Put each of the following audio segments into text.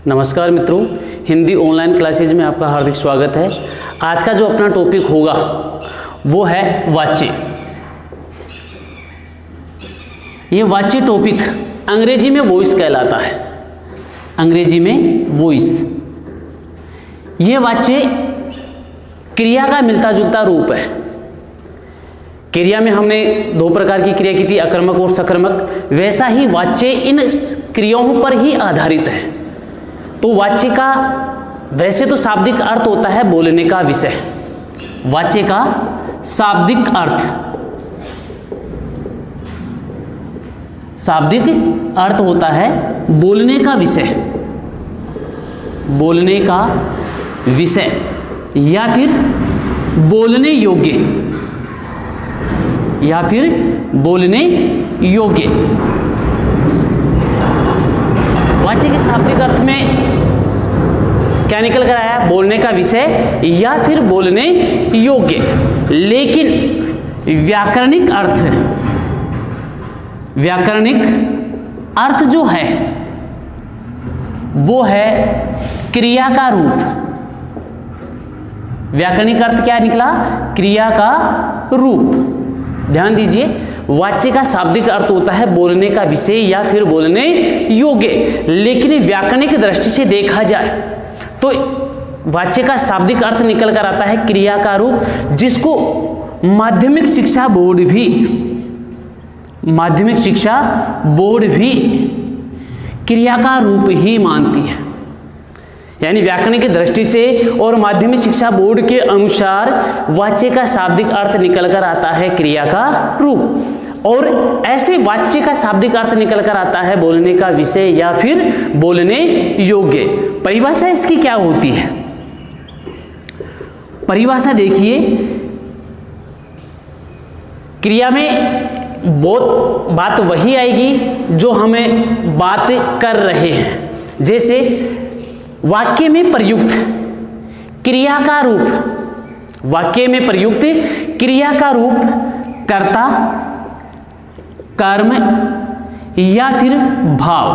नमस्कार मित्रों, Hindi online classes में आपका हार्दिक स्वागत है। आज का जो अपना टॉपिक होगा वो है वाच्य। ये वाच्य टॉपिक अंग्रेजी में वॉइस कहलाता है। अंग्रेजी में वॉइस, ये वाच्य क्रिया का मिलता जुलता रूप है। क्रिया में हमने दो प्रकार की क्रिया की थी, आक्रामक और सकर्मक। वैसा ही वाच्य इन क्रियाओं पर ही आधारित है। तो वाच्य का वैसे तो शाब्दिक अर्थ होता है बोलने का विषय। वाच्य का शाब्दिक अर्थ होता है बोलने का विषय, बोलने का विषय या फिर बोलने योग्य, या फिर बोलने योग्य। वाच्य के शाब्दिक अर्थ में क्या निकल कर आया? बोलने का विषय या फिर बोलने योग्य। लेकिन व्याकरणिक अर्थ जो है वो है क्रिया का रूप। व्याकरणिक अर्थ क्या निकला? क्रिया का रूप। ध्यान दीजिए, वाच्य का शाब्दिक अर्थ होता है बोलने का विषय या फिर बोलने योग्य। लेकिन व्याकरणिक दृष्टि से देखा जाए तो वाच्य का शाब्दिक अर्थ निकल कर आता है क्रिया का रूप, जिसको माध्यमिक शिक्षा बोर्ड भी क्रिया का रूप ही मानती है। यानी व्याकरण की दृष्टि से और माध्यमिक शिक्षा बोर्ड के अनुसार वाच्य का शाब्दिक अर्थ निकल कर आता है क्रिया का रूप। और ऐसे वाच्य का शाब्दिक अर्थ निकल कर आता है बोलने का विषय या फिर बोलने योग्य। परिभाषा इसकी क्या होती है? परिभाषा देखिए, क्रिया में बहुत बात वही आएगी जो हमें बात कर रहे हैं। जैसे वाक्य में प्रयुक्त क्रिया का रूप, वाक्य में प्रयुक्त क्रिया का रूप कर्ता, कर्म या फिर भाव।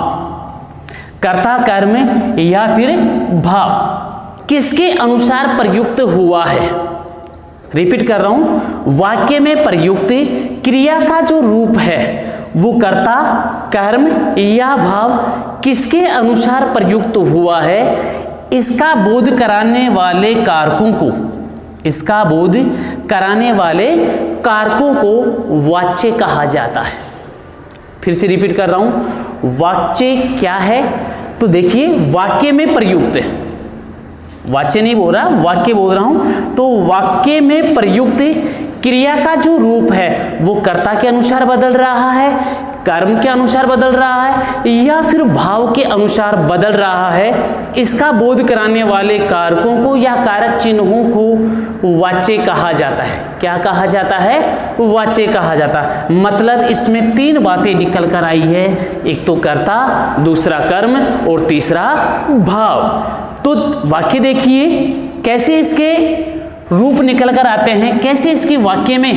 कर्ता, कर्म या फिर भाव किसके अनुसार प्रयुक्त हुआ है? रिपीट कर रहा हूं, वाक्य में प्रयुक्त क्रिया का जो रूप है वो कर्ता, कर्म या भाव किसके अनुसार प्रयुक्त हुआ है, इसका बोध कराने वाले कारकों को वाच्य कहा जाता है। फिर से रिपीट कर रहा हूं, वाच्य क्या है? तो देखिए, वाक्य में प्रयुक्त, वाच्य नहीं बोल रहा, वाक्य बोल रहा हूं। तो वाक्य में प्रयुक्त क्रिया का जो रूप है वो कर्ता के अनुसार बदल रहा है, कर्म के अनुसार बदल रहा है या फिर भाव के अनुसार बदल रहा है, इसका बोध कराने वाले कारकों को या कारक चिन्हों को वाच्य कहा जाता है। क्या कहा जाता है? वाच्य कहा जाता है। मतलब इसमें तीन बातें निकल कर आई है, एक तो कर्ता, दूसरा कर्म और तीसरा भाव। तो वाक्य देखिए कैसे इसके रूप निकल कर आते हैं, कैसे इसके वाक्य में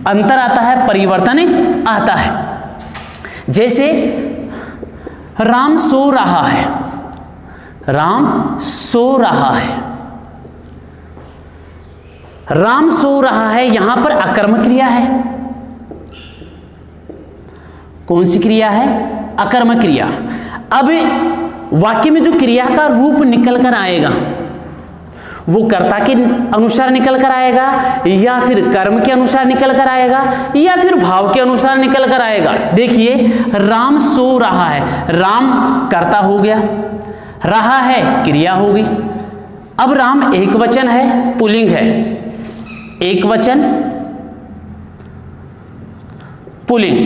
अंतर आता है, परिवर्तन आता है। जैसे राम सो रहा है, राम सो रहा है, राम सो रहा है, यहां पर अकर्मक क्रिया है। कौन सी क्रिया है? अकर्मक क्रिया। अब वाक्य में जो क्रिया का रूप निकल कर आएगा वो कर्ता के अनुसार निकल कर आएगा या फिर कर्म के अनुसार निकल कर आएगा या फिर भाव के अनुसार निकल कर आएगा। देखिए, राम सो रहा है, राम कर्ता हो गया, रहा है क्रिया हो गई। अब राम एक वचन है, पुल्लिंग है, एक वचन पुल्लिंग,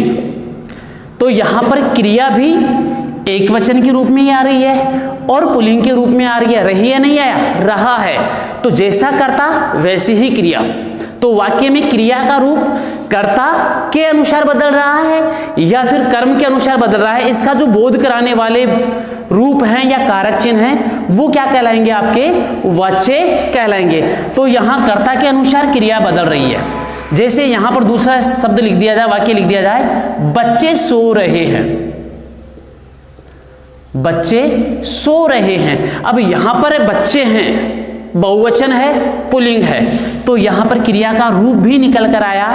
तो यहां पर क्रिया भी एक वचन के रूप में ही आ रही है और पुल्लिंग के रूप में आ रही है। रही है, नहीं आया, रहा है। तो जैसा कर्ता वैसी ही क्रिया। तो वाक्य में क्रिया का रूप कर्ता के अनुसार बदल रहा है या फिर कर्म के अनुसार बदल रहा है, इसका जो बोध कराने वाले रूप हैं या कारक चिन्ह हैं वो क्या कहलाएंगे? आपके वाच्य कहलाएंगे। तो यहां कर्ता के अनुसार क्रिया बदल रही है। जैसे यहां पर दूसरा शब्द लिख दिया जाए, वाक्य लिख दिया जाए, बच्चे सो रहे हैं। बच्चे सो रहे हैं। अब यहां पर बच्चे हैं, बहुवचन है, पुल्लिंग है, तो यहां पर क्रिया का रूप भी निकल कर आया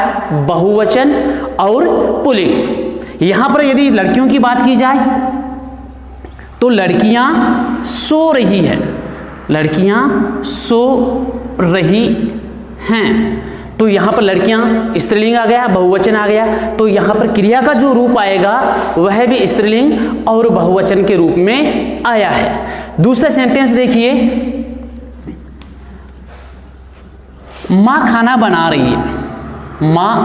बहुवचन और पुल्लिंग। यहां पर यदि लड़कियों की बात की जाए तो लड़कियां सो रही है, लड़कियां सो रही हैं, तो यहां पर लड़कियां स्त्रीलिंग आ गया, बहुवचन आ गया, तो यहां पर क्रिया का जो रूप आएगा वह भी स्त्रीलिंग और बहुवचन के रूप में आया है। दूसरा सेंटेंस देखिए, मां खाना बना रही है, मां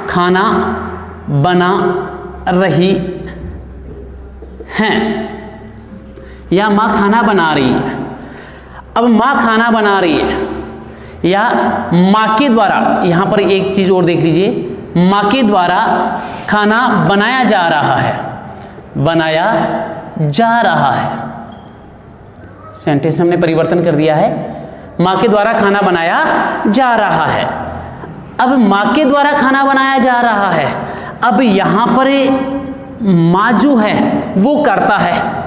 खाना बना रही हैं या मां खाना बना रही है। अब मां खाना बना रही है या मां के द्वारा, यहां पर एक चीज और देख लीजिए, मां के द्वारा खाना बनाया जा रहा है, बनाया जा रहा है, सेंटेंस हमने परिवर्तन कर दिया है, मां के द्वारा खाना बनाया जा रहा है। अब मां के द्वारा खाना बनाया जा रहा है, अब यहां पर मां जो है वो करता है,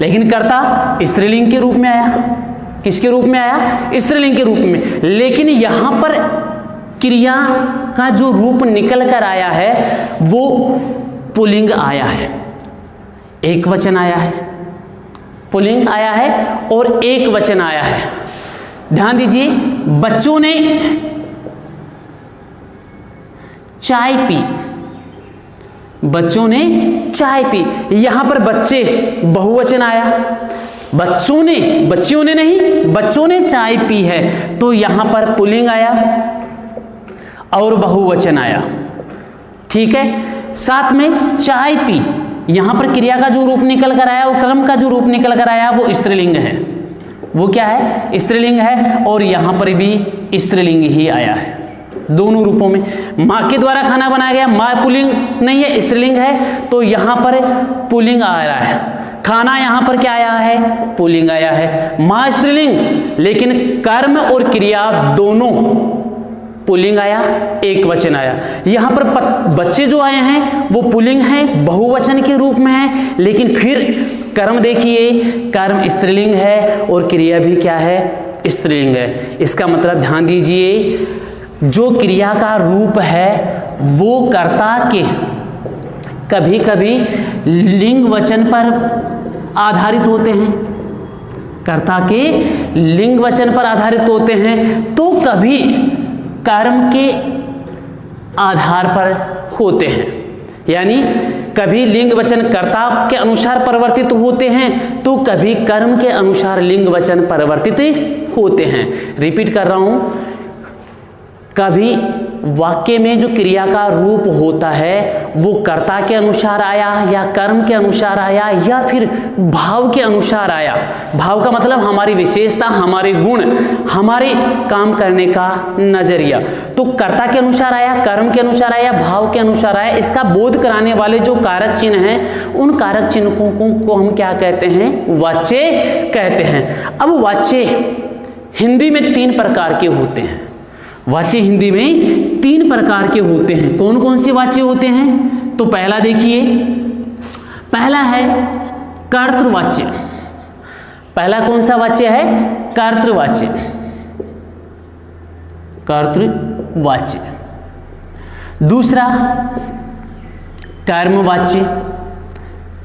लेकिन करता स्त्रीलिंग के रूप में आया। किसके रूप में आया? स्त्रीलिंग के रूप में। लेकिन यहां पर क्रिया का जो रूप निकल कर आया है वो पुल्लिंग आया है, एक वचन आया है, पुल्लिंग आया है और एक वचन आया है। ध्यान दीजिए, बच्चों ने चाय पी, बच्चों ने चाय पी, यहां पर बच्चे बहुवचन आया, बच्चों ने, बच्चियों ने नहीं, बच्चों ने चाय पी है, तो यहां पर पुल्लिंग आया और बहुवचन आया। ठीक है, साथ में चाय पी, यहां पर क्रिया का जो रूप निकल कर आया, वो कर्म का जो रूप निकल कर आया वो स्त्रीलिंग है, वो क्या है? स्त्रीलिंग है, और यहां पर भी स्त्रीलिंग ही आया है दोनों रूपों में। मां के द्वारा खाना बनाया गया, मां पुल्लिंग नहीं है, स्त्रीलिंग है, तो यहां पर पुल्लिंग आ रहा है। खाना यहां पर क्या आया है? पुल्लिंग आया है। मां स्त्रीलिंग, लेकिन कर्म और क्रिया दोनों पुल्लिंग आया, एक वचन आया। यहां पर बच्चे जो आए हैं वो पुल्लिंग है, बहुवचन के रूप में है, लेकिन फिर कर्म देखिए, कर्म स्त्रीलिंग है और क्रिया भी क्या है? स्त्रीलिंग है। इसका मतलब ध्यान दीजिए, जो क्रिया का रूप है वो कर्ता के कभी कभी लिंग वचन पर आधारित होते हैं, कर्ता के लिंग वचन पर आधारित होते हैं, तो कभी कर्म के आधार पर होते हैं। यानी कभी लिंग वचन कर्ता के अनुसार परिवर्तित होते हैं, तो कभी कर्म के अनुसार लिंग वचन परिवर्तित होते हैं। रिपीट कर रहा हूं, कभी वाक्य में जो क्रिया का रूप होता है वो कर्ता के अनुसार आया या कर्म के अनुसार आया या फिर भाव के अनुसार आया। भाव का मतलब हमारी विशेषता, हमारे गुण, हमारे काम करने का नजरिया। तो कर्ता के अनुसार आया, कर्म के अनुसार आया, भाव के अनुसार आया। इसका बोध कराने वाले जो कारक चिन्ह हैं, उन कारक चिन्हों को हम क्या कहते हैं? वाच्य कहते हैं। अब वाच्य हिंदी में 3 प्रकार के होते हैं। वाच्य हिंदी में 3 प्रकार के होते हैं। कौन कौन से वाच्य होते हैं? तो पहला देखिए, पहला है कर्तृवाच्य। पहला कौन सा वाच्य है? कर्तृवाच्य, कर्तृवाच्य। दूसरा कर्मवाच्य,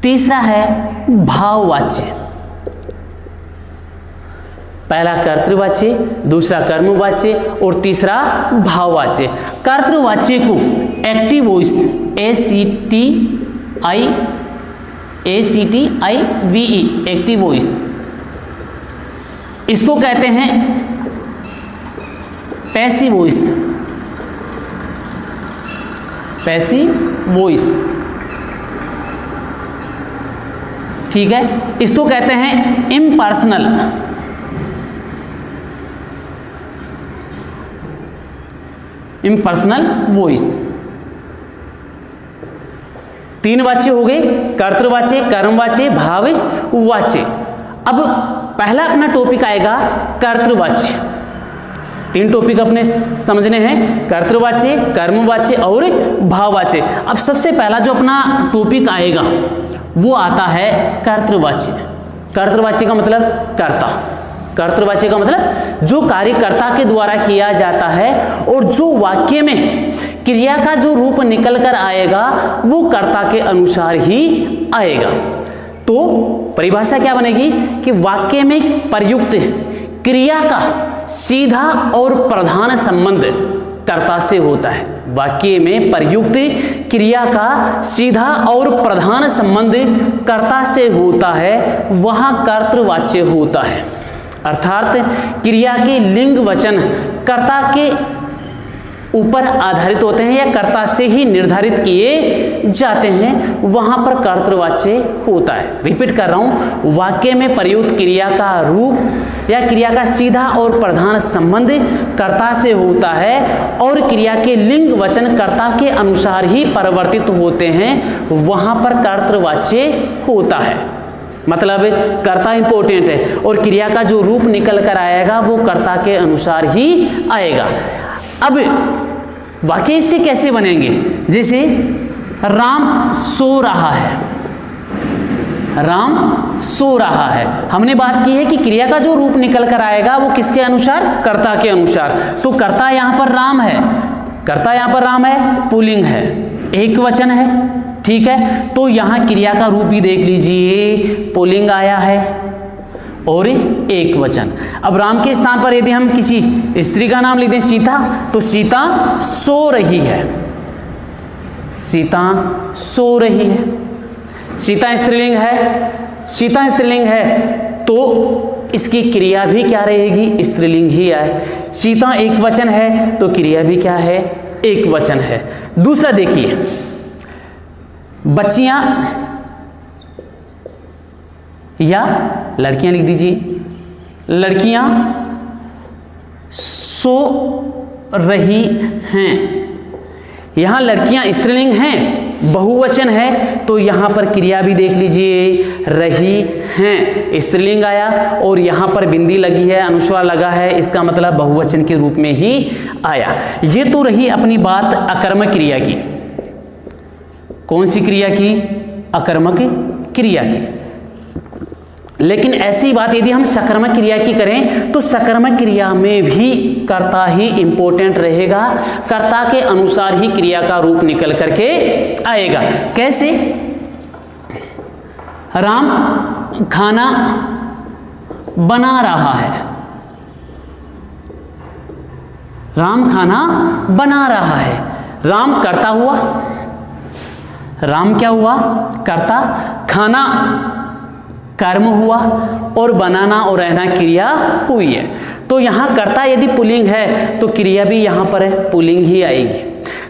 तीसरा है भाववाच्य। पहला कर्तृवाच्य, दूसरा कर्मवाच्य और तीसरा भाववाच्य। कर्तृवाच्य को active voice, ACTIVE, active voice, इसको कहते हैं पैसिव वॉइस, पैसिव वॉइस। ठीक है, इसको कहते हैं इम्पर्सनल, इम्पर्सनल वॉइस। 3 वाच्य हो गए, कर्तृवाच्य, कर्मवाच्य, भाववाच्य। अब पहला अपना टॉपिक आएगा कर्तृवाच्य। 3 टॉपिक अपने समझने हैं, कर्तृवाच्य, कर्मवाच्य और भाववाच्य। अब सबसे पहला जो अपना टॉपिक आएगा वो आता है कर्तृवाच्य। कर्तृवाच्य का मतलब कर्ता, कर्तृवाच्य का मतलब जो कार्यकर्ता के द्वारा किया जाता है और जो वाक्य में क्रिया का जो रूप निकल कर आएगा वो कर्ता के अनुसार ही आएगा। तो परिभाषा क्या बनेगी कि वाक्य में प्रयुक्त क्रिया का सीधा और प्रधान संबंध कर्ता से होता है। वाक्य में प्रयुक्त क्रिया का सीधा और प्रधान संबंध कर्ता से होता है, वहां कर्तृवाच्य होता है। अर्थात क्रिया के लिंग वचन कर्ता के ऊपर आधारित होते हैं या कर्ता से ही निर्धारित किए जाते हैं, वहां पर कर्तृवाच्य होता है। रिपीट कर रहा हूं, वाक्य में प्रयुक्त क्रिया का रूप या क्रिया का सीधा और प्रधान संबंध कर्ता से होता है और क्रिया के लिंग वचन कर्ता के अनुसार ही परिवर्तित होते हैं, वहां पर कर्तृवाच्य होता है। मतलब कर्ता इंपॉर्टेंट है और क्रिया का जो रूप निकल कर आएगा वो कर्ता के अनुसार ही आएगा। अब वाक्य इससे कैसे बनेंगे? जैसे राम सो रहा है, राम सो रहा है, हमने बात की है कि क्रिया का जो रूप निकल कर आएगा वो किसके अनुसार? कर्ता के अनुसार। तो कर्ता यहां पर राम है, कर्ता यहां पर राम है, पुल्लिंग है, एक वचन है, ठीक है। तो यहां क्रिया का रूप भी देख लीजिए, पुल्लिंग आया है और एक वचन। अब राम के स्थान पर यदि हम किसी स्त्री का नाम लिख दें सीता, तो सीता सो रही है, सीता सो रही है। सीता स्त्रीलिंग है, सीता स्त्रीलिंग है तो इसकी क्रिया भी क्या रहेगी? स्त्रीलिंग ही आए। सीता एक वचन है तो क्रिया भी क्या है? एक वचन है। दूसरा देखिए, बच्चियां या लड़कियां लिख दीजिए, लड़कियां सो रही हैं। यहां लड़कियां स्त्रीलिंग हैं, बहुवचन है तो यहां पर क्रिया भी देख लीजिए, रही हैं, स्त्रीलिंग आया और यहां पर बिंदी लगी है, अनुस्वार लगा है, इसका मतलब बहुवचन के रूप में ही आया। ये तो रही अपनी बात अकर्मक क्रिया की। कौन सी क्रिया की? अकर्मक क्रिया की। लेकिन ऐसी बात यदि हम सकर्मक क्रिया की करें तो सकर्मक क्रिया में भी कर्ता ही इंपॉर्टेंट रहेगा, कर्ता के अनुसार ही क्रिया का रूप निकल करके आएगा। कैसे? राम खाना बना रहा है, राम खाना बना रहा है, राम कर्ता हुआ, राम क्या हुआ? कर्ता, खाना कर्म हुआ और बनाना और रहना क्रिया हुई है। तो यहां कर्ता यदि पुल्लिंग है तो क्रिया भी यहां पर है पुल्लिंग ही आएगी।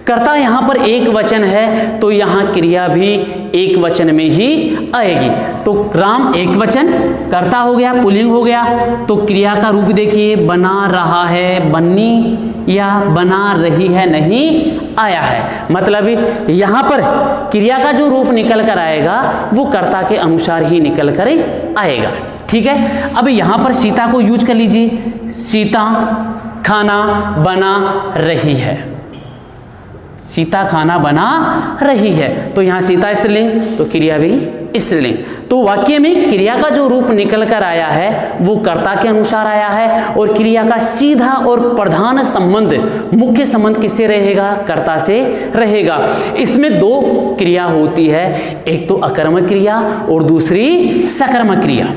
कर्ता यहां पर एक वचन है तो यहां क्रिया भी एक वचन में ही आएगी। तो राम एक वचन, कर्ता हो गया, पुल्लिंग हो गया, तो क्रिया का रूप देखिए, बना रहा है, बननी या बना रही है नहीं आया है। मतलब यहां पर क्रिया का जो रूप निकल कर आएगा वो कर्ता के अनुसार ही निकल कर आएगा, ठीक है। अब यहां पर सीता को यूज कर लीजिए, सीता खाना बना रही है, सीता खाना बना रही है, तो यहां सीता स्त्रीलिंग तो क्रिया भी स्त्रीलिंग। तो वाक्य में क्रिया का जो रूप निकल कर आया है वो कर्ता के अनुसार आया है और क्रिया का सीधा और प्रधान संबंध, मुख्य संबंध किससे रहेगा? कर्ता से रहेगा। इसमें दो क्रिया होती है, एक तो अकर्मक क्रिया और दूसरी सकर्मक क्रिया।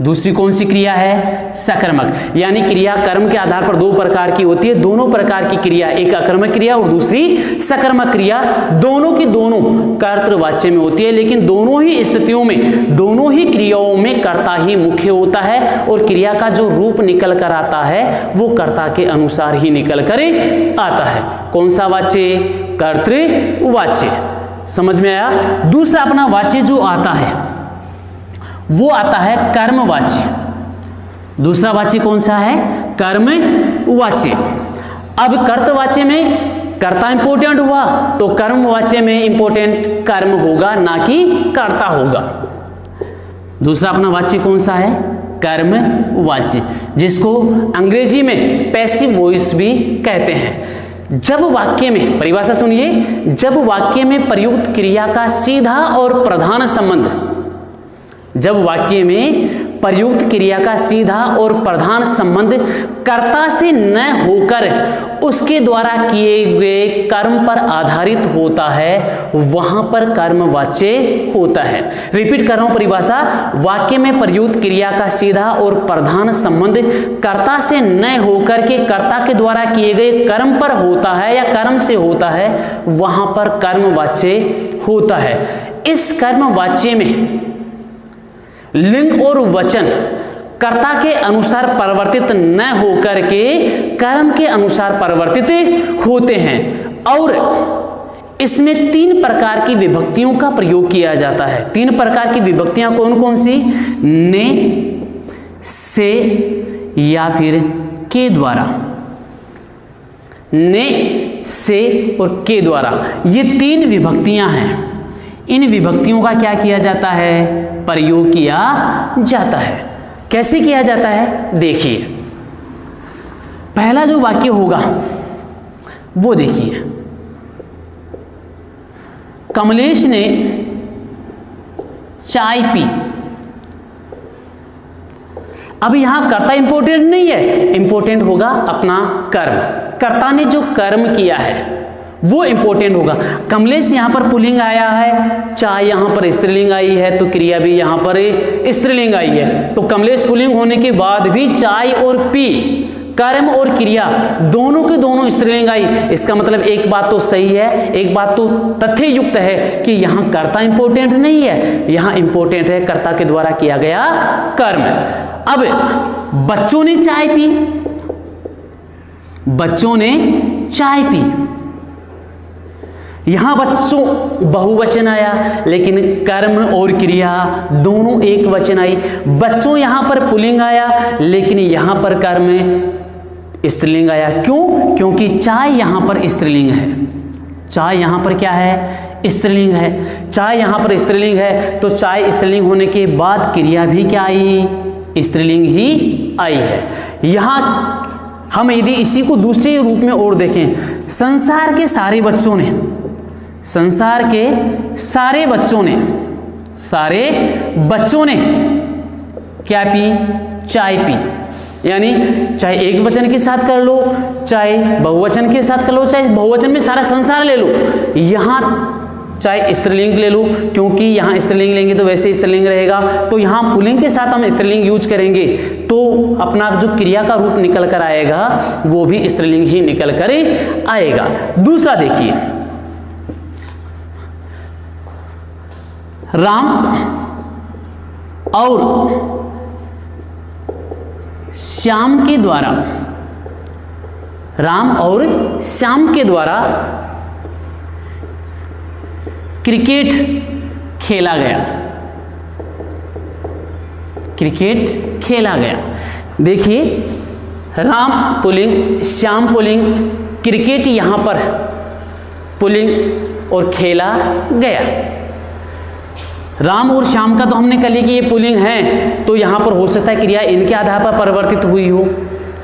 दूसरी कौन सी क्रिया है? सकर्मक। यानी क्रिया कर्म के आधार पर दो प्रकार की होती है, दोनों प्रकार की क्रिया, एक अकर्मक क्रिया और दूसरी सकर्मक क्रिया, दोनों की दोनों कर्तृवाच्य में होती है। लेकिन दोनों ही स्थितियों में, दोनों ही क्रियाओं में कर्ता ही मुख्य होता है और क्रिया का जो रूप निकल कर आता है वो कर्ता के अनुसार ही निकल कर आता है। कौन सा वाच्य? कर्तृवाच्य। समझ में आया? दूसरा अपना वाच्य जो आता है वो आता है कर्मवाच्य। दूसरा वाच्य कौन सा है? कर्मवाच्य। अब कर्तवाच्य में कर्ता इंपोर्टेंट हुआ तो कर्मवाच्य में इंपोर्टेंट कर्म होगा, ना कि कर्ता होगा। दूसरा अपना वाच्य कौन सा है? कर्मवाच्य, जिसको अंग्रेजी में पैसिव वॉइस भी कहते हैं। जब वाक्य में, परिभाषा सुनिए, जब वाक्य में प्रयुक्त क्रिया का सीधा और प्रधान संबंध, जब वाक्य में प्रयुक्त क्रिया का सीधा और प्रधान संबंध कर्ता से न होकर उसके द्वारा किए गए कर्म पर आधारित होता है, वहां पर कर्मवाच्य होता है। रिपीट कर रहा हूं परिभाषा, वाक्य में प्रयुक्त क्रिया का सीधा और प्रधान संबंध कर्ता से न होकर के कर्ता के द्वारा किए गए कर्म पर होता है या कर्म से होता है, वहां पर कर्मवाच्य होता है। इस कर्मवाच्य में लिंग और वचन कर्ता के अनुसार परिवर्तित न होकर के कर्म के अनुसार परिवर्तित होते हैं और इसमें 3 प्रकार की विभक्तियों का प्रयोग किया जाता है। 3 प्रकार की विभक्तियां कौन कौन सी? ने, से या फिर के द्वारा। ने, से और के द्वारा, ये 3 विभक्तियां हैं। इन विभक्तियों का क्या किया जाता है? प्रयोग किया जाता है। कैसे किया जाता है? देखिए, पहला जो वाक्य होगा वो देखिए, कमलेश ने चाय पी। अब यहां कर्ता इंपॉर्टेंट नहीं है, इंपॉर्टेंट होगा अपना कर्म। कर्ता ने जो कर्म किया है वो इंपॉर्टेंट होगा। कमलेश यहां पर पुल्लिंग आया है, चाय यहां पर स्त्रीलिंग आई है, तो क्रिया भी यहां पर स्त्रीलिंग आई है। तो कमलेश पुल्लिंग होने के बाद भी चाय और पी, कर्म और क्रिया दोनों के दोनों स्त्रीलिंग आई। इसका मतलब एक बात तो सही है, एक बात तो तथ्य युक्त है कि यहां कर्ता इंपॉर्टेंट नहीं है, यहां इंपॉर्टेंट है कर्ता के द्वारा किया गया कर्म। अब बच्चों ने चाय पी, बच्चों ने चाय पी, यहां बच्चों बहुवचन आया, लेकिन कर्म और क्रिया दोनों एक वचन आई। बच्चों यहां पर पुल्लिंग आया, लेकिन यहां पर कर्म स्त्रीलिंग आया। क्यों? क्योंकि चाय यहां पर स्त्रीलिंग है। चाय यहां पर क्या है? स्त्रीलिंग है। चाय यहां पर स्त्रीलिंग है, तो चाय स्त्रीलिंग होने के बाद क्रिया भी क्या आई? स्त्रीलिंग ही आई है। यहां हम यदि इसी को दूसरे रूप में और देखें, संसार के सारे बच्चों ने, संसार के सारे बच्चों ने, सारे बच्चों ने क्या पी? चाय पी। यानी चाहे एक वचन के साथ कर लो, चाहे बहुवचन के साथ कर लो, चाहे बहुवचन में सारा संसार ले लो, यहां चाहे स्त्रीलिंग ले लो, क्योंकि यहां स्त्रीलिंग लेंगे तो वैसे स्त्रीलिंग रहेगा, तो यहां पुल्लिंग के साथ हम स्त्रीलिंग यूज करेंगे तो अपना जो क्रिया का रूप निकल कर आएगा वो भी स्त्रीलिंग ही निकल कर आएगा। दूसरा देखिए, राम और श्याम के द्वारा, राम और श्याम के द्वारा क्रिकेट खेला गया। क्रिकेट खेला गया। देखिए, Ram pulling, Shyam pulling, cricket यहां पर पुल्लिंग और खेला गया। राम और श्याम का तो हमने कह लिया कि ये पुल्लिंग है, तो यहां पर हो सकता है क्रिया इनके आधार पर परिवर्तित हुई हो।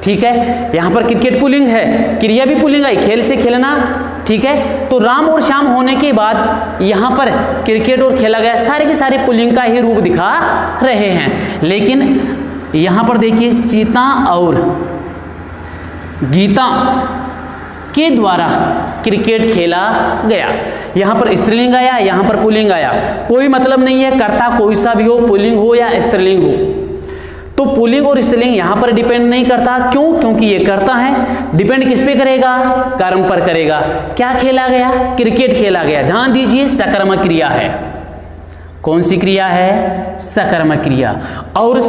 ठीक है, यहां पर क्रिकेट पुल्लिंग है, क्रिया भी पुल्लिंग आई, खेल से खेलना। ठीक है, तो राम और श्याम होने के बाद यहां पर क्रिकेट और खेला गया, सारे के सारे पुल्लिंग का ही रूप दिखा रहे हैं। लेकिन यहां पर देखिए, सीता और गीता के द्वारा क्रिकेट खेला गया। यहां पर स्त्रीलिंग आया, यहां पर पुल्लिंग आया, कोई मतलब नहीं है कर्ता कोई सा भी हो, पुल्लिंग हो या स्त्रीलिंग हो। तो पुल्लिंग और स्त्रीलिंग यहां पर डिपेंड नहीं करता। क्यों? क्योंकि ये कर्ता है। डिपेंड किस पे करेगा? कर्म पर करेगा। क्या खेला गया? क्रिकेट खेला गया। ध्यान दीजिए, सकर्मक क्रिया है। कौन सी क्रिया है? सकर्मक क्रिया। और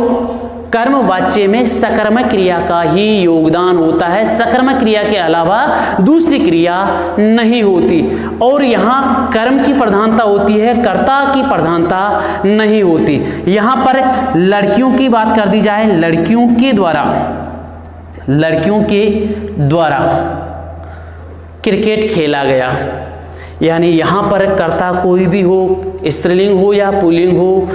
कर्मवाच्य में सकर्मक क्रिया का ही योगदान होता है, सकर्मक क्रिया के अलावा दूसरी क्रिया नहीं होती। और यहां कर्म की प्रधानता होती है, कर्ता की प्रधानता नहीं होती। यहां पर लड़कियों की बात कर दी जाए, लड़कियों के द्वारा क्रिकेट खेला गया, यानी यहां पर कर्ता कोई भी हो, स्त्रीलिंग हो या पुल्लिंग हो,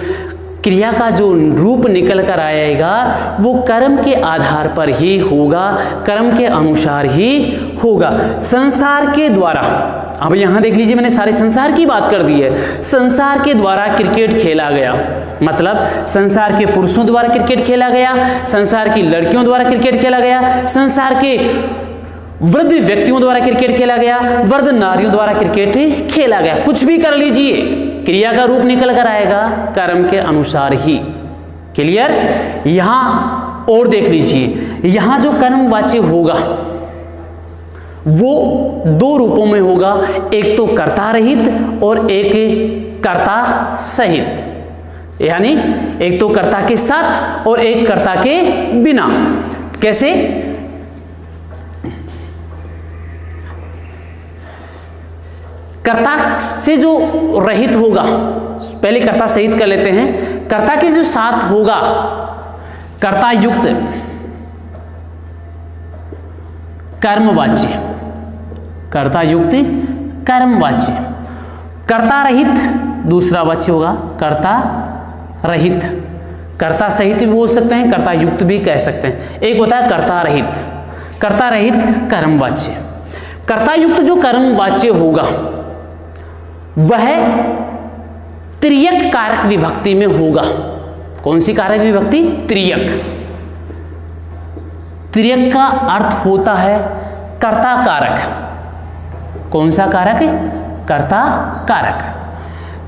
क्रिया का जो रूप निकल कर आएगा वो कर्म के आधार पर ही होगा, कर्म के अनुसार ही होगा। संसार के द्वारा, अब यहां देख लीजिए मैंने सारे संसार की बात कर दी है। संसार के द्वारा क्रिकेट खेला गया, मतलब संसार के पुरुषों द्वारा क्रिकेट खेला गया, संसार की लड़कियों द्वारा क्रिकेट खेला गया, संसार के वृद्ध व्यक्तियों द्वारा क्रिकेट खेला गया, वृद्ध नारियों द्वारा क्रिकेट खेला गया। कुछ भी कर लीजिए, क्रिया का रूप निकल कर आएगा कर्म के अनुसार ही। क्लियर? यहां और देख लीजिए, यहां जो कर्मवाच्य होगा वो दो रूपों में होगा, एक तो कर्ता रहित और एक कर्ता सहित, यानी एक तो कर्ता के साथ और एक कर्ता के बिना। कैसे? कर्ता से जो रहित होगा, पहले कर्ता सहित कर लेते हैं। कर्ता के जो साथ होगा कर्ता युक्त कर्मवाच्य, कर्ता युक्त कर्मवाच्य। कर्ता रहित दूसरा वाच्य होगा, कर्ता रहित। कर्ता सहित भी बोल सकते हैं, कर्ता युक्त भी कह सकते हैं। एक होता है कर्ता रहित, कर्ता रहित कर्मवाच्य। कर्ता युक्त जो कर्मवाच्य होगा वह त्रियक कारक विभक्ति में होगा। कौन सी कारक विभक्ति? त्रियक। त्रियक का अर्थ होता है कर्ता कारक। कौन सा कारक? कर्ता कारक।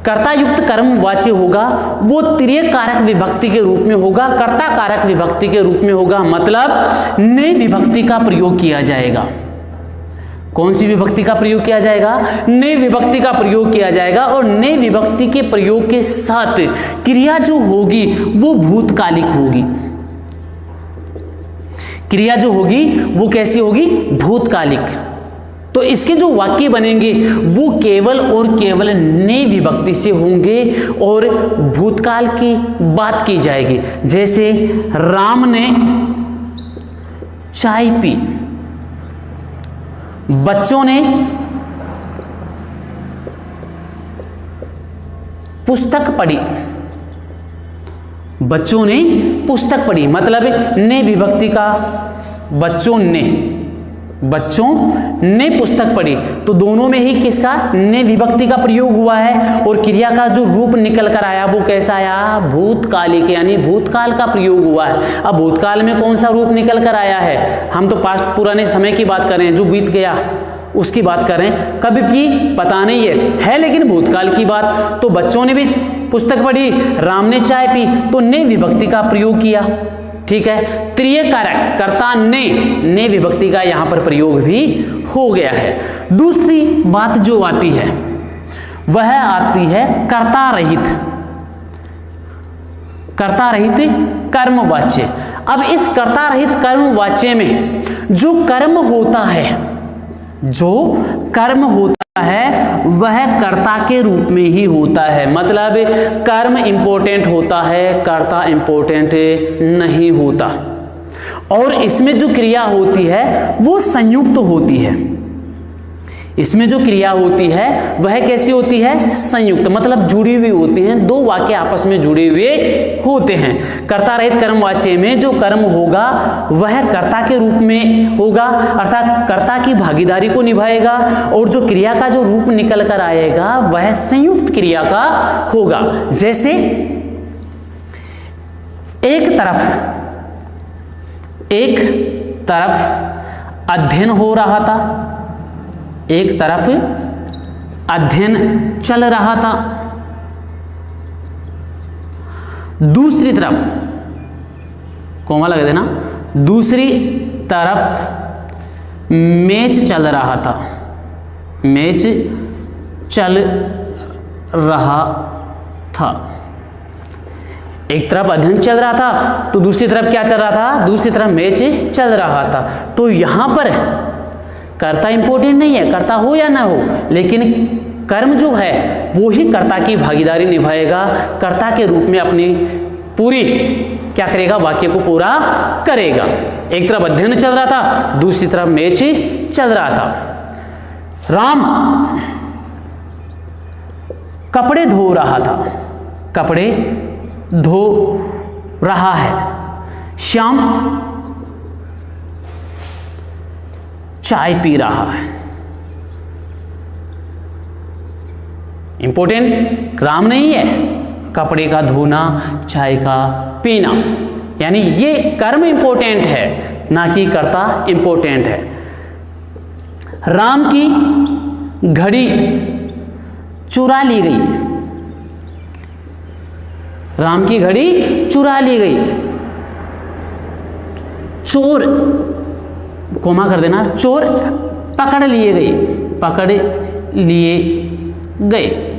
कर्ता युक्त कर्मवाच्य होगा वो त्रियक कारक विभक्ति के रूप में होगा, कर्ता कारक विभक्ति के रूप में होगा, मतलब ने विभक्ति का प्रयोग किया जाएगा। कौन सी विभक्ति का प्रयोग किया जाएगा? ने विभक्ति का प्रयोग किया जाएगा। और ने विभक्ति के प्रयोग के साथ क्रिया जो होगी वो भूतकालिक होगी। क्रिया जो होगी वो कैसी होगी? भूतकालिक। तो इसके जो वाक्य बनेंगे वो केवल और केवल ने विभक्ति से होंगे और भूतकाल की बात की जाएगी। जैसे राम ने चाय पी, बच्चों ने पुस्तक पढ़ी, बच्चों ने पुस्तक पढ़ी, मतलब ने विभक्ति का बच्चों ने पुस्तक पढ़ी। तो दोनों में ही किसका? ने विभक्ति का प्रयोग हुआ है और क्रिया का जो रूप निकल कर आया वो कैसा आया? भूतकालिक, यानी भूतकाल का प्रयोग हुआ है। अब भूतकाल में कौन सा रूप निकल कर आया है? हम तो पास्ट पुराने समय की बात कर रहे हैं, जो बीत गया उसकी बात कर रहे हैं, कब की पता नहीं है लेकिन भूतकाल की बात। तो बच्चों ने भी पुस्तक पढ़ी, राम ने चाय पी, तो ने विभक्ति का प्रयोग किया। ठीक है, त्रियक कारक कर्ता ने विभक्ति का यहां पर प्रयोग भी हो गया है। दूसरी बात जो आती है वह आती है कर्ता रहित कर्मवाच्य। अब इस कर्ता रहित कर्मवाच्य में जो कर्म होता है वह कर्ता के रूप में ही होता है, मतलब कर्म इंपॉर्टेंट होता है, कर्ता इंपॉर्टेंट नहीं होता। और इसमें जो क्रिया होती है वो संयुक्त होती है। इसमें जो क्रिया होती है वह कैसी होती है? संयुक्त, मतलब जुड़ी हुई होती हैं, दो वाक्य आपस में जुड़े हुए होते हैं। कर्ता रहित कर्मवाच्य में जो कर्म होगा वह कर्ता के रूप में होगा, अर्थात कर्ता की भागीदारी को निभाएगा, और जो क्रिया का जो रूप निकल कर आएगा वह संयुक्त क्रिया का होगा। जैसे एक तरफ अध्ययन हो रहा था, एक तरफ अध्ययन चल रहा था, दूसरी तरफ कोमा लगा देना, दूसरी तरफ मैच चल रहा था, मैच चल रहा था। एक तरफ अध्ययन चल रहा था तो दूसरी तरफ क्या चल रहा था? दूसरी तरफ मैच चल रहा था। तो यहां पर कर्ता इंपॉर्टेंट नहीं है, कर्ता हो या ना हो, लेकिन कर्म जो है वो ही कर्ता की भागीदारी निभाएगा, कर्ता के रूप में अपनी पूरी क्या करेगा? वाक्य को पूरा करेगा। एक तरफ अध्ययन चल रहा था, दूसरी तरफ मैच चल रहा था। राम कपड़े धो रहा था, कपड़े धो रहा है। श्याम चाय पी रहा है। इंपॉर्टेंट काम नहीं है, कपड़े का धोना, चाय का पीना, यानी ये कर्म इंपॉर्टेंट है, ना कि कर्ता इंपॉर्टेंट है। राम की घड़ी चुरा ली गई। राम की घड़ी चुरा ली गई। चोर, कोमा कर देना, चोर पकड़ लिए गए, पकड़ लिए गए।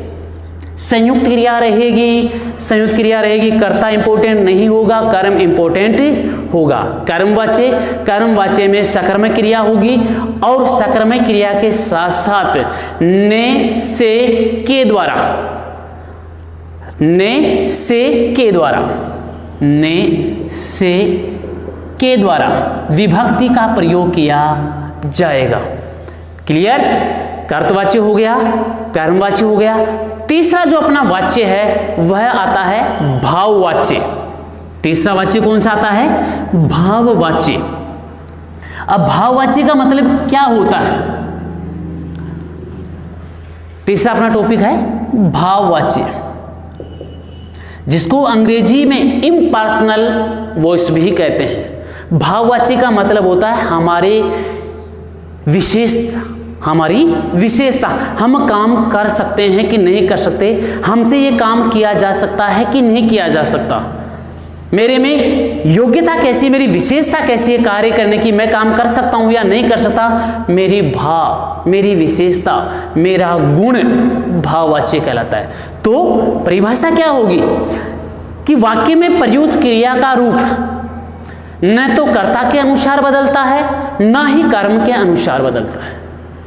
संयुक्त क्रिया रहेगी, संयुक्त क्रिया रहेगी, कर्ता इंपॉर्टेंट नहीं होगा, कर्म इंपॉर्टेंट होगा। कर्मवाच्य, कर्मवाच्य में सकर्मक क्रिया होगी और सकर्मक क्रिया के साथ साथ ने, से, के द्वारा, ने, से, के द्वारा, ने, से, के द्वारा विभक्ति का प्रयोग किया जाएगा। क्लियर? कर्तवाच्य हो गया, कर्मवाच्य हो गया। तीसरा जो अपना वाच्य है वह आता है भाववाच्य। तीसरा वाच्य कौन सा आता है? भाववाच्य। अब भाववाच्य का मतलब क्या होता है? तीसरा अपना टॉपिक है भाववाच्य, जिसको अंग्रेजी में इम्पर्सनल वॉइस भी कहते हैं। भाववाच्य का मतलब होता है हमारी विशेषता, हम काम कर सकते हैं कि नहीं कर सकते, हमसे ये काम किया जा सकता है कि नहीं किया जा सकता, मेरे में योग्यता कैसी, मेरी विशेषता कैसी है कार्य करने की, मैं काम कर सकता हूं या नहीं कर सकता, मेरी भाव, मेरी विशेषता, मेरा गुण भाववाच्य कहलाता है। तो परिभाषा क्या होगी कि वाक्य में प्रयुक्त क्रिया का रूप न तो कर्ता के अनुसार बदलता है, न ही कर्म के अनुसार बदलता है।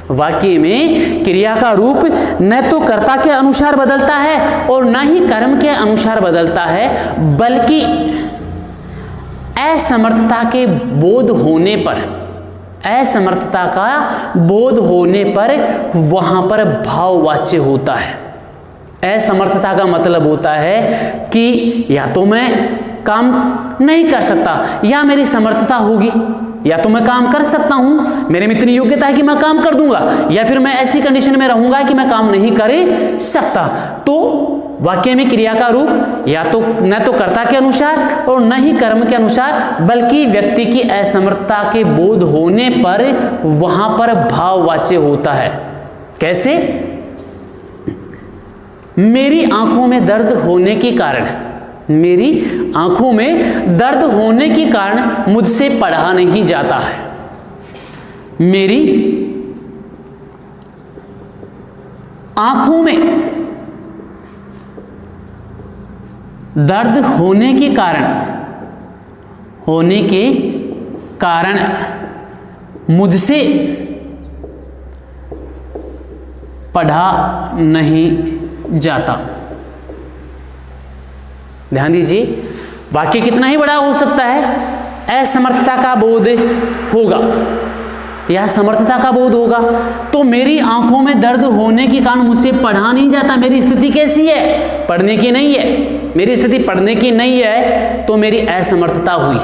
वाक्य में क्रिया का रूप न तो कर्ता के अनुसार बदलता है और न ही कर्म के अनुसार बदलता है, बल्कि असमर्थता के बोध होने पर, असमर्थता का बोध होने पर वहां पर भाववाच्य होता है। असमर्थता का मतलब होता है कि या तो मैं काम नहीं कर सकता या मेरी समर्थता होगी, या तो मैं काम कर सकता हूं, मेरे में इतनी योग्यता है कि मैं काम कर दूंगा, या फिर मैं ऐसी कंडीशन में रहूंगा कि मैं काम नहीं कर सकता। तो वाक्य में क्रिया का रूप या तो न तो कर्ता के अनुसार और न ही कर्म के अनुसार, बल्कि व्यक्ति की असमर्थता के बोध होने पर वहां पर भाववाच्य होता है। कैसे? मेरी आंखों में दर्द होने के कारण, मेरी आंखों में दर्द होने के कारण मुझसे पढ़ा नहीं जाता है। मेरी आंखों में दर्द होने के कारण मुझसे पढ़ा नहीं जाता। ध्यान दीजिए, वाक्य कितना ही बड़ा हो सकता है, असमर्थता का बोध होगा या समर्थता का बोध होगा। तो मेरी आंखों में दर्द होने के कारण मुझसे पढ़ा नहीं जाता। मेरी स्थिति कैसी है? पढ़ने की नहीं है। मेरी स्थिति पढ़ने की नहीं है तो मेरी असमर्थता हुई।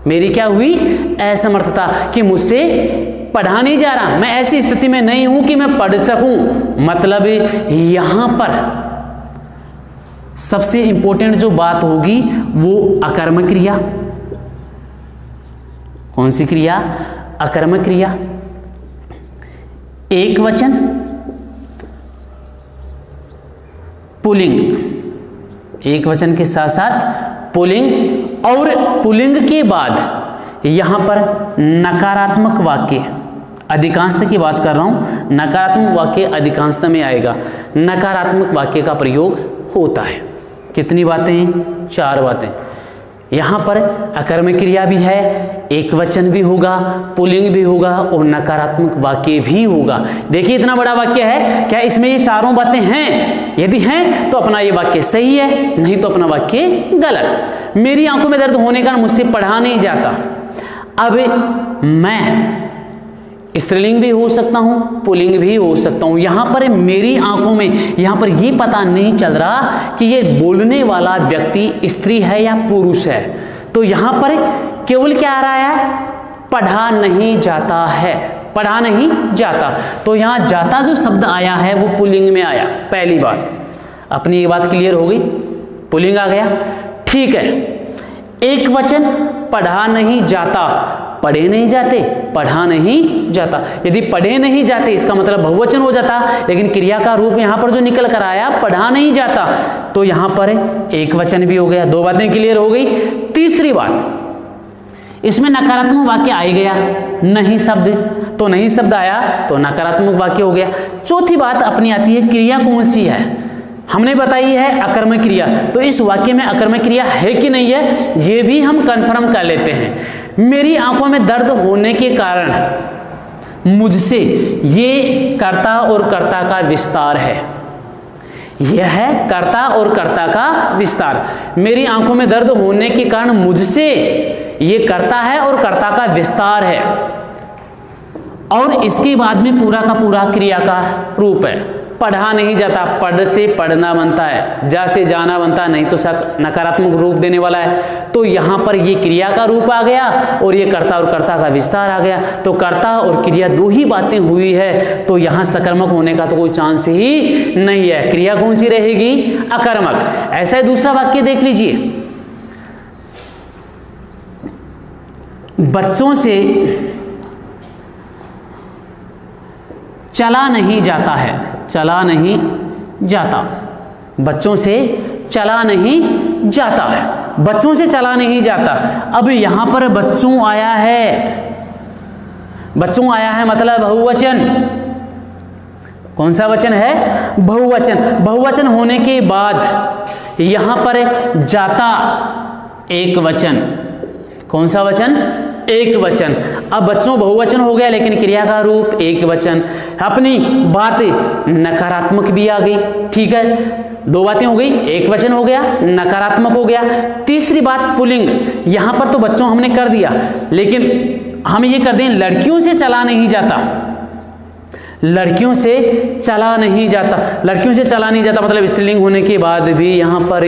मेरी क्या हुई? असमर्थता, कि मुझसे पढ़ा नहीं जा रहा, मैं ऐसी स्थिति में नहीं हूं कि मैं पढ़ सकूं। मतलब यहां पर सबसे इंपॉर्टेंट जो बात होगी वो अकर्मक क्रिया। कौन सी क्रिया? अकर्मक क्रिया। एक वचन, पुल्लिंग, एक वचन के साथ साथ पुल्लिंग, और पुल्लिंग के बाद यहां पर नकारात्मक वाक्य, अधिकांशता की बात कर रहा हूं, नकारात्मक वाक्य अधिकांशता में आएगा। नकारात्मक वाक्य का प्रयोग होता है। कितनी बातें? 4 बातें। यहां पर अकर्मक क्रिया भी है, एक वचन भी होगा, पुल्लिंग भी होगा और नकारात्मक वाक्य भी होगा। देखिए इतना बड़ा वाक्य है, क्या इसमें ये चारों बातें हैं? यदि हैं तो अपना ये वाक्य सही है, नहीं तो अपना वाक्य गलत। मेरी आंखों में दर्द होने का मुझसे पढ़ा नहीं जाता। अब मैं स्त्रीलिंग भी हो सकता हूं, पुल्लिंग भी हो सकता हूं। यहां पर मेरी आंखों में यहां पर ये पता नहीं चल रहा कि ये बोलने वाला व्यक्ति स्त्री है या पुरुष है, तो यहां पर केवल क्या आ रहा है, पढ़ा नहीं जाता है, पढ़ा नहीं जाता। तो यहां जाता जो शब्द आया है वो पुल्लिंग में आया। पहली बात, अपनी ये बात क्लियर हो गई, पुल्लिंग आ गया। ठीक है, एक वचन पढ़ा नहीं जाता, पढ़े नहीं जाते, पढ़ा नहीं जाता। यदि पढ़े नहीं जाते इसका मतलब बहुवचन हो जाता, लेकिन क्रिया का रूप यहां पर जो निकल कर आया पढ़ा नहीं जाता, तो यहां पर एक वचन भी हो गया। दो बातें क्लियर हो गई। तीसरी बात, इसमें नकारात्मक वाक्य आ गया, नहीं शब्द, तो नहीं शब्द आया तो नकारात्मक वाक्य हो गया। चौथी बात अपनी आती है, क्रिया कौन सी है, हमने बताई है अकर्मक क्रिया, तो इस वाक्य में अकर्मक क्रिया है कि नहीं है ये भी हम कंफर्म कर लेते हैं। मेरी आंखों में दर्द होने के कारण मुझसे, ये कर्ता और कर्ता का विस्तार है, यह है कर्ता और कर्ता का विस्तार। मेरी आंखों में दर्द होने के कारण मुझसे, ये कर्ता है और कर्ता का विस्तार है, और इसके बाद में पूरा का पूरा क्रिया का रूप है। पढ़ा नहीं जाता, पढ़ से पढ़ना बनता है, जा से जाना बनता है, नहीं तो नकारात्मक रूप देने वाला है। तो यहां पर ये क्रिया का रूप आ गया और ये कर्ता और कर्ता का विस्तार आ गया। तो कर्ता और क्रिया दो ही बातें हुई है, तो यहां सकर्मक होने का तो कोई चांस ही नहीं है। क्रिया कौन सी रहेगी, अकर्मक। ऐसा ही दूसरा वाक्य देख लीजिए, बच्चों से चला नहीं जाता है, चला नहीं जाता, बच्चों से चला नहीं जाता है, बच्चों से चला नहीं जाता। अब यहां पर बच्चों आया है, बच्चों आया है मतलब बहुवचन। कौन सा वचन है, बहुवचन। बहुवचन होने के बाद यहां पर जाता एक वचन, कौन सा वचन, एक वचन। अब बच्चों बहुवचन हो गया लेकिन क्रिया का रूप एक वचन। अपनी बात नकारात्मक भी आ गई, ठीक है, दो बातें हो गई, एक वचन हो गया, नकारात्मक हो गया। तीसरी बात पुल्लिंग, यहां पर तो बच्चों हमने कर दिया, लेकिन हम ये कर दें लड़कियों से चला नहीं जाता, लड़कियों से चला नहीं जाता। लड़कियों से चला नहीं जाता मतलब स्त्रीलिंग होने के बाद भी यहां पर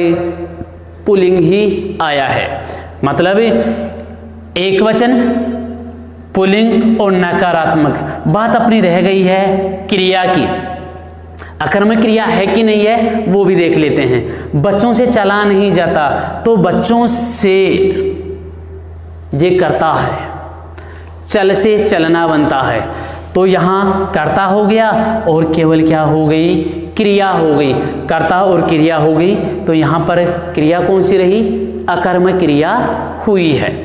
पुल्लिंग ही आया है, मतलब एक वचन, पुल्लिंग और नकारात्मक। बात अपनी रह गई है क्रिया की, अकर्मक क्रिया है कि नहीं है वो भी देख लेते हैं। बच्चों से चला नहीं जाता, तो बच्चों से ये करता है, चल से चलना बनता है, तो यहां कर्ता हो गया और केवल क्या हो गई, क्रिया हो गई। कर्ता और क्रिया हो गई, तो यहां पर क्रिया कौन सी रही, अकर्मक क्रिया हुई है।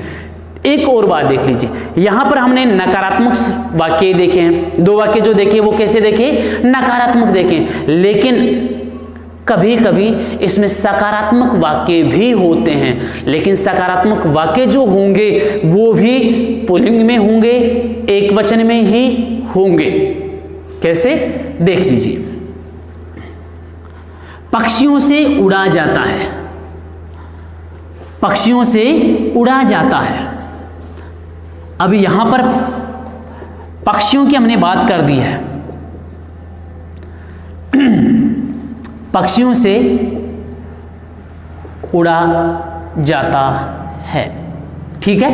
एक और बात देख लीजिए, यहां पर हमने नकारात्मक वाक्य देखे हैं, दो वाक्य जो देखे वो कैसे देखे, नकारात्मक देखे, लेकिन कभी कभी इसमें सकारात्मक वाक्य भी होते हैं, लेकिन सकारात्मक वाक्य जो होंगे वो भी पुल्लिंग में होंगे, एक वचन में ही होंगे। कैसे, देख लीजिए, पक्षियों से उड़ा जाता है, पक्षियों से उड़ा जाता है। अब यहां पर पक्षियों की हमने बात कर दी है, पक्षियों से उड़ा जाता है, ठीक है।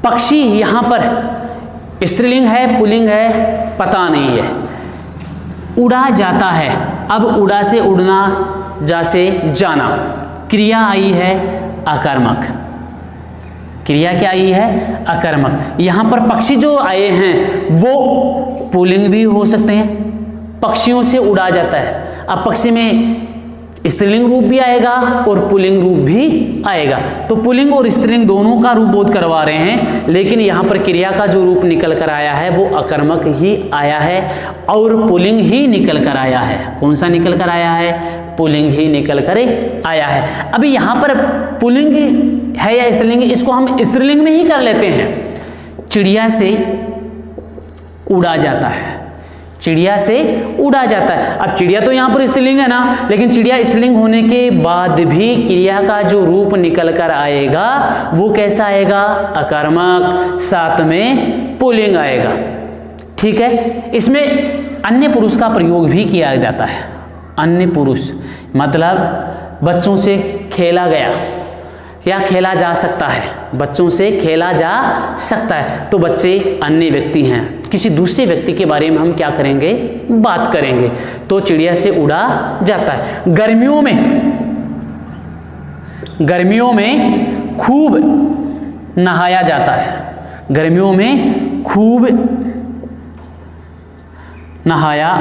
पक्षी यहां पर स्त्रीलिंग है पुल्लिंग है पता नहीं है, उड़ा जाता है। अब उड़ा से उड़ना, जा से जाना, क्रिया आई है अकर्मक, क्रिया क्या आई है, अकर्मक। यहां पर पक्षी जो आए हैं वो पुल्लिंग भी हो सकते हैं, पक्षियों से उड़ा जाता है। अब पक्षी में स्त्रीलिंग रूप भी आएगा और पुल्लिंग रूप भी आएगा, तो पुल्लिंग और स्त्रीलिंग दोनों का रूप बोध करवा रहे हैं, लेकिन यहां पर क्रिया का जो रूप निकल कर आया है वो अकर्मक ही आया है और पुल्लिंग ही निकल कर आया है। कौन सा निकल कर आया है, पुल्लिंग ही निकल कर आया है। अभी यहां पर पुल्लिंग है या स्त्रीलिंग, इसको हम स्त्रीलिंग में ही कर लेते हैं। चिड़िया से उड़ा जाता है, चिड़िया से उड़ा जाता है। अब चिड़िया तो यहां पर स्त्रीलिंग है ना, लेकिन चिड़िया स्त्रीलिंग होने के बाद भी क्रिया का जो रूप निकल कर आएगा वो कैसा आएगा, अकर्मक, साथ में पुल्लिंग आएगा। ठीक है। इसमें अन्य पुरुष का प्रयोग भी किया जाता है। अन्य पुरुष मतलब बच्चों से खेला गया या खेला जा सकता है, बच्चों से खेला जा सकता है, तो बच्चे अन्य व्यक्ति हैं। किसी दूसरे व्यक्ति के बारे में हम क्या करेंगे, बात करेंगे। तो चिड़िया से उड़ा जाता है। गर्मियों में खूब नहाया जाता है। गर्मियों में खूब नहाया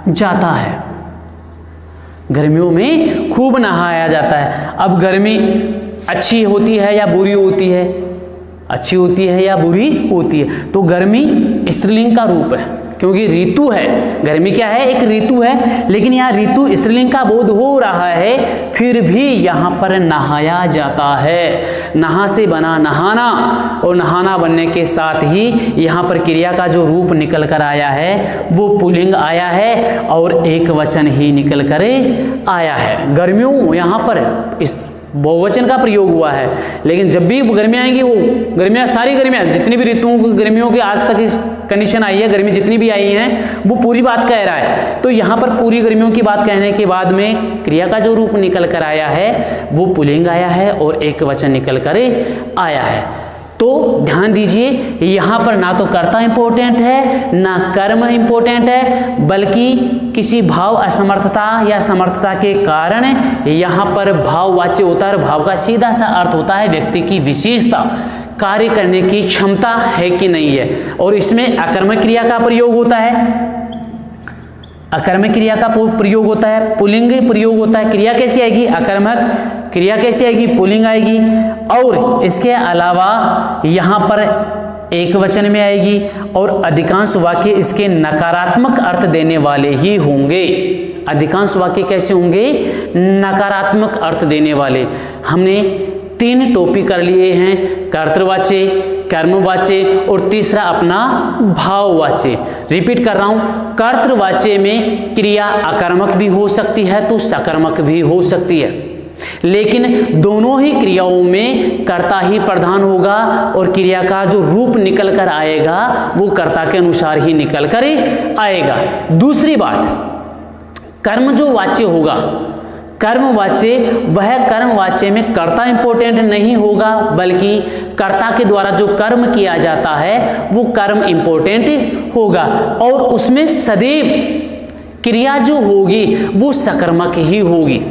जाता है। गर्मियों में खूब नहाया जाता है। अब गर्मी अच्छी होती है या बुरी होती है, अच्छी होती है या बुरी होती है, तो गर्मी स्त्रीलिंग का रूप है, क्योंकि ऋतु है। गर्मी क्या है, एक ऋतु है, लेकिन यहाँ ऋतु स्त्रीलिंग का बोध हो रहा है, फिर भी यहाँ पर नहाया जाता है। नहा से बना नहाना, और नहाना बनने के साथ ही यहाँ पर क्रिया का जो रूप निकल कर आया है वो पुल्लिंग आया है और एक वचन ही निकल कर आया है। गर्मियों यहाँ पर इस बहुवचन का प्रयोग हुआ है, लेकिन जब भी गर्मियाँ आएंगी, वो गर्मियाँ सारी गर्मियाँ जितनी भी ऋतुओं गर्मियों की आज तक इस कंडीशन आई है, गर्मी जितनी भी आई हैं वो पूरी बात कह रहा है। तो यहाँ पर पूरी गर्मियों की बात कहने के बाद में क्रिया का जो रूप निकल कर आया है वो पुल्लिंग आया है और एक वचन निकल कर आया है। तो ध्यान दीजिए, यहाँ पर ना तो कर्ता इंपॉर्टेंट है ना कर्म इंपॉर्टेंट है, बल्कि किसी भाव असमर्थता या समर्थता के कारण यहाँ पर भाववाच्य होता है। भाव का सीधा सा अर्थ होता है व्यक्ति की विशेषता, कार्य करने की क्षमता है कि नहीं है। और इसमें अकर्मक क्रिया का प्रयोग होता है। अकर्मक क्रिया का प्रयोग होता है, पुल्लिंग प्रयोग होता है। क्रिया कैसी आएगी, अकर्मक क्रिया कैसी आएगी, पुल्लिंग आएगी। और इसके अलावा यहाँ पर एक वचन में आएगी, और अधिकांश वाक्य इसके नकारात्मक अर्थ देने वाले ही होंगे। अधिकांश वाक्य कैसे होंगे, नकारात्मक अर्थ देने वाले। हमने 3 टॉपिक कर लिए हैं, कर्तृवाच्य, कर्मवाच्य और तीसरा अपना भाववाच्य। रिपीट कर रहा हूं, कर्तृवाच्य में क्रिया अकर्मक भी हो सकती है तो सकर्मक भी हो सकती है, लेकिन दोनों ही क्रियाओं में कर्ता ही प्रधान होगा और क्रिया का जो रूप निकल कर आएगा वो कर्ता के अनुसार ही निकल कर आएगा। दूसरी बात, कर्म जो वाच्य होगा, कर्मवाच्य, वह कर्मवाच्य में कर्ता इंपॉर्टेंट नहीं होगा, बल्कि कर्ता के द्वारा जो कर्म किया जाता है वो कर्म इंपॉर्टेंट होगा, और उसमें सदैव क्रिया जो होगी वो सकर्मक ही होगी।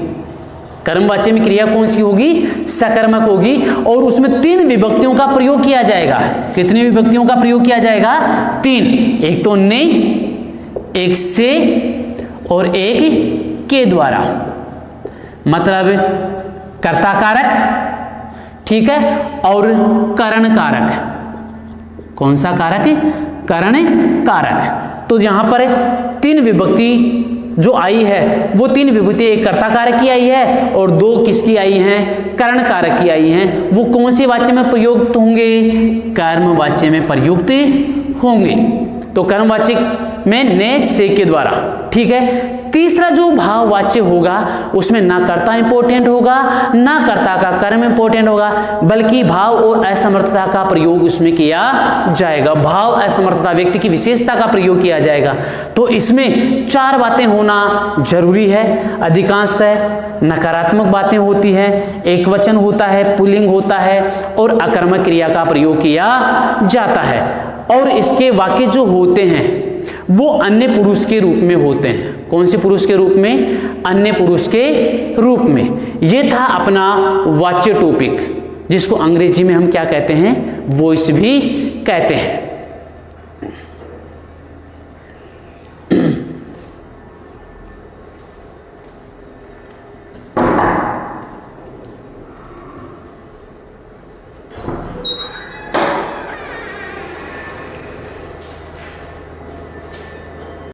कर्मवाच्य में क्रिया कौन सी होगी, सकर्मक होगी, और उसमें 3 विभक्तियों का प्रयोग किया जाएगा। कितनी विभक्तियों का प्रयोग किया जाएगा, 3। एक तो ने, एक से और एक के द्वारा, मतलब कर्ता कारक, ठीक है, और करण कारक। कौन सा कारक, करण कारक। तो यहां पर 3 विभक्ति जो आई है वो 3 विभूति, एक कर्ता कारक की आई है और 2 किसकी आई हैं, करण कारक की आई हैं। वो कौन से वाच्य में प्रयुक्त होंगे, कर्म वाच्य में प्रयुक्त होंगे। तो कर्म वाच्य में ने से के द्वारा, ठीक है। तीसरा जो भाववाच्य होगा उसमें ना कर्ता इंपॉर्टेंट होगा ना कर्ता का कर्म इंपॉर्टेंट होगा, बल्कि भाव और असमर्थता का प्रयोग उसमें किया जाएगा। भाव, असमर्थता, व्यक्ति की विशेषता का प्रयोग किया जाएगा। तो इसमें 4 बातें होना जरूरी है। अधिकांशतः नकारात्मक बातें होती हैं, एक वचन होता है, पुल्लिंग होता है और अकर्मक क्रिया का प्रयोग किया जाता है। और इसके वाक्य जो होते हैं वो अन्य पुरुष के रूप में होते हैं। कौन से पुरुष के रूप में, अन्य पुरुष के रूप में। ये था अपना वाच्य टॉपिक, जिसको अंग्रेजी में हम क्या कहते हैं, वॉइस भी कहते हैं।